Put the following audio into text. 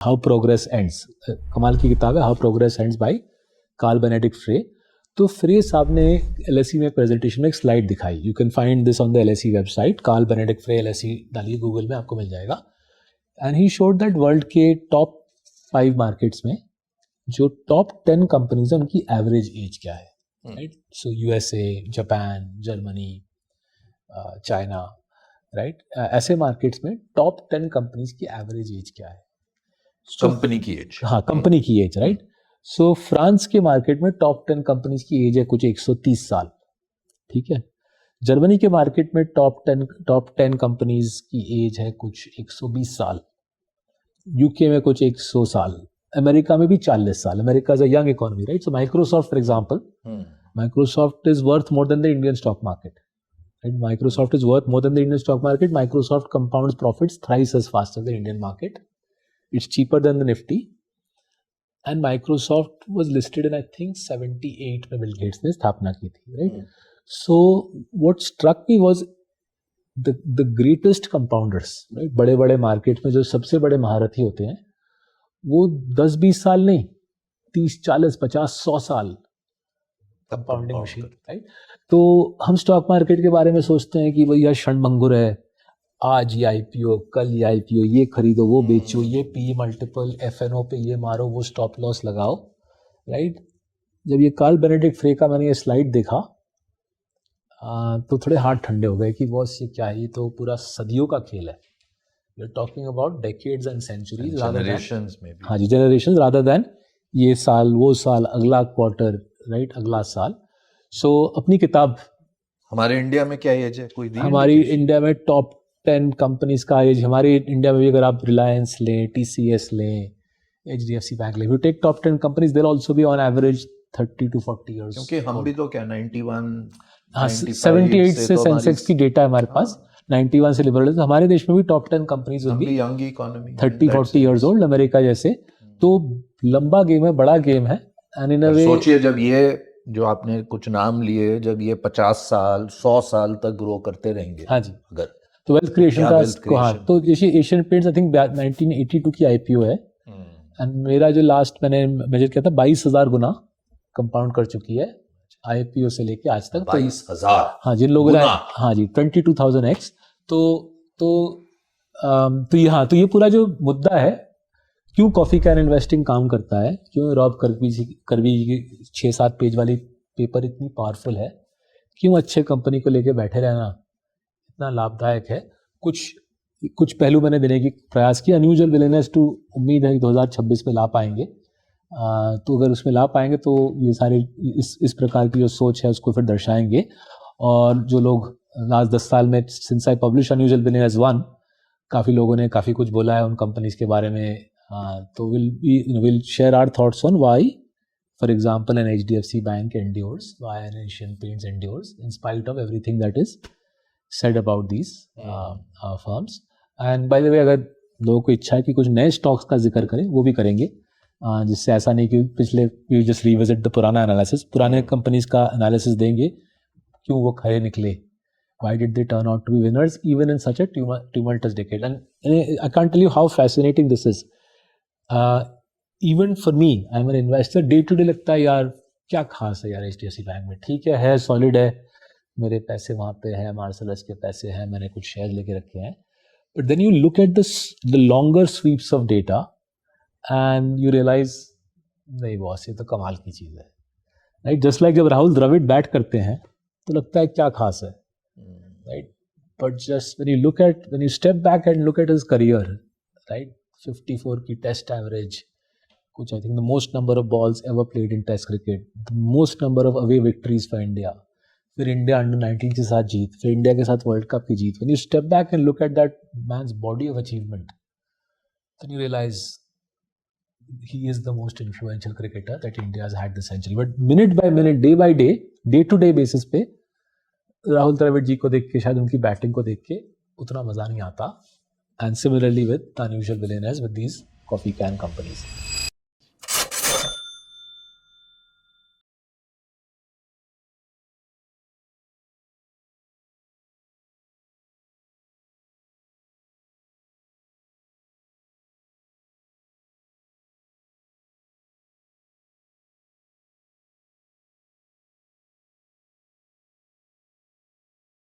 How progress ends, कमाल की किताब है how progress ends by Carl Benedikt Frey. तो फ्रे साहब ने एलएसई में प्रेजेंटेशन में एक स्लाइड दिखाई, you can find this on the LSE website, Carl Benedikt Frey LSE डालिए गूगल में आपको मिल जाएगा। And he showed that world के टॉप 5 मार्केट्स में जो टॉप 10 कंपनीज है उनकी एवरेज एज क्या है, right. So USA, Japan, Germany, China, right, ऐसे मार्केट्स में टॉप 10 कंपनीज की एवरेज एज क्या है, कंपनी की एज। हाँ, कंपनी की एज, राइट। सो फ्रांस के मार्केट में टॉप 10 कंपनीज की एज है कुछ 130 साल, ठीक है। जर्मनी के मार्केट में टॉप 10 कंपनीज की एज है कुछ 120 साल, यूके में कुछ 100 साल, अमेरिका में भी 40 साल। America is a young economy, right. So Microsoft for example, Microsoft is worth more than the Indian stock market, right? Microsoft is worth more than the Indian stock market. Microsoft compounds profits thrice as fast as the Indian market. It's cheaper than the Nifty. And Microsoft was listed in, I think, 78 में Bill Gates ने स्थापना की थी, right? So what struck me was the greatest compounders, right? बड़े बड़े market में जो सबसे बड़े महारथी होते हैं वो 10-20 साल नहीं, 30, 40, 50, 100 साल कंपाउंडिंग मशीन, राइट। तो हम स्टॉक मार्केट के बारे में सोचते हैं कि भैया क्षणभंगुर है, आज ये आईपीओ, कल ये आईपीओ, ये खरीदो, वो बेचो, ये पी मल्टीपल, एफएनओ पे ये मारो, वो स्टॉप लॉस लगाओ, राइट। जब ये कार्ल बेनेडिक्ट फ्रे का मैंने ये स्लाइड देखा तो थोड़े हाथ ठंडे हो गए कि बॉस ये क्या है, ये तो पूरा सदियों का खेल है। We are talking about decades and centuries, generations में भी, हाँ जी, जनरेशंस रादर देन ये साल, वो साल, अगला क्वार्टर, राइट, अगला साल। सो अपनी किताब, हमारे इंडिया में क्या एज है, कोई दी? हमारी इंडिया में टॉप 10 कंपनीज का एज, हमारी इंडिया में भी अगर आप रिलायंस लें, टीसीएस लें, एचडीएफसी बैंक लें, you take top 10 companies, they're also be on average 30 to 40 years. क्योंकि हम भी तो क्या 91, हाँ, 78 से सेंसेक्स की डेटा है हमारे पास, 91 से लिबरल, तो हमारे देश में भी टॉप 10 कंपनीज होंगी, young economy, 30-40 years old, America जैसे। तो लंबा गेम है, बड़ा गेम है। एंड इन अ वे सोचिए जब ये जो आपने कुछ नाम लिए, जब ये 50 साल 100 साल तक ग्रो करते रहेंगे, हाँ जी, अगर तो वेल्थ क्रिएशन का, हाँ, तो जैसे एशियन पेंट्स आई थिंक 1982 की आईपीओ है, एंड मेरा जो लास्ट मैंने मेजर किया था 22,000 गुना कंपाउंड कर चुकी है आईपीओ से लेके आज तक। 22,000, हाँ, जिन लोगों ने, हाँ जी, 22,000x। तो ये पूरा जो मुद्दा है, क्यों कॉफी कैन इन्वेस्टिंग काम करता है, क्यों रॉब करवी की 6-7 पेज वाली पेपर इतनी पावरफुल है, क्यों अच्छे कंपनी को लेके बैठे रहना इतना लाभदायक है, कुछ पहलू मैंने देने की प्रयास किया। अनयूजुअल विलेनेस टू, उम्मीद है कि 2026 में ला पाएंगे। तो अगर उसमें ला पाएंगे तो ये सारे इस प्रकार की जो सोच है उसको फिर दर्शाएंगे। और जो लोग लास्ट 10 साल में, सिंस आई पब्लिश अनयूजुअल विलेनेस 1, काफ़ी लोगों ने काफ़ी कुछ बोला है उन कंपनीज के बारे में। तो we'll share our thoughts on why, for example, an HDFC Bank endures, why an Asian Paints endures, in spite of everything that is said about these firms. And by the way, अगर लोगों को इच्छा है कि कुछ नए stocks का जिक्र करें, वो भी करेंगे, जिससे ऐसा नहीं कि पिछले we just revisit the पुराना एनालिसिस, पुराने कंपनीज का एनालिसिस देंगे, क्यों वो खरे निकले, why did they turn out to be winners even in such a tumultuous decade. And I can't tell you how fascinating this is. Even for me, I am an investor, day to day लगता है यार क्या खास है यार HDFC bank में, ठीक है सॉलिड है, मेरे पैसे वहाँ पे हैं, मार्सलस के पैसे हैं, मैंने कुछ शेयर लेके रखे हैं। But then you look at the longer sweeps of data and you realize नहीं बॉस, ये तो कमाल की चीज़ है, राइट। जस्ट लाइक जब राहुल द्रविड़ बैट करते हैं तो लगता है क्या खास है, right. But just when you step back and look at his career, right, 54 की टेस्ट एवरेज, कुछ I think the most number of balls ever played in test cricket, the most number of away victories for India, फिर India under 19 के साथ जीत, फिर India के साथ world cup की जीत। When you step back and look at that man's body of achievement, then you realise he is the most influential cricketer that India has had this century. But minute by minute, day by day, day to day basis पे राहुल द्रविड़ जी को देख के, शायद उनकी batting को देख के उतना मजा नहीं आता। And similarly with the unusual billionaires with these coffee can companies.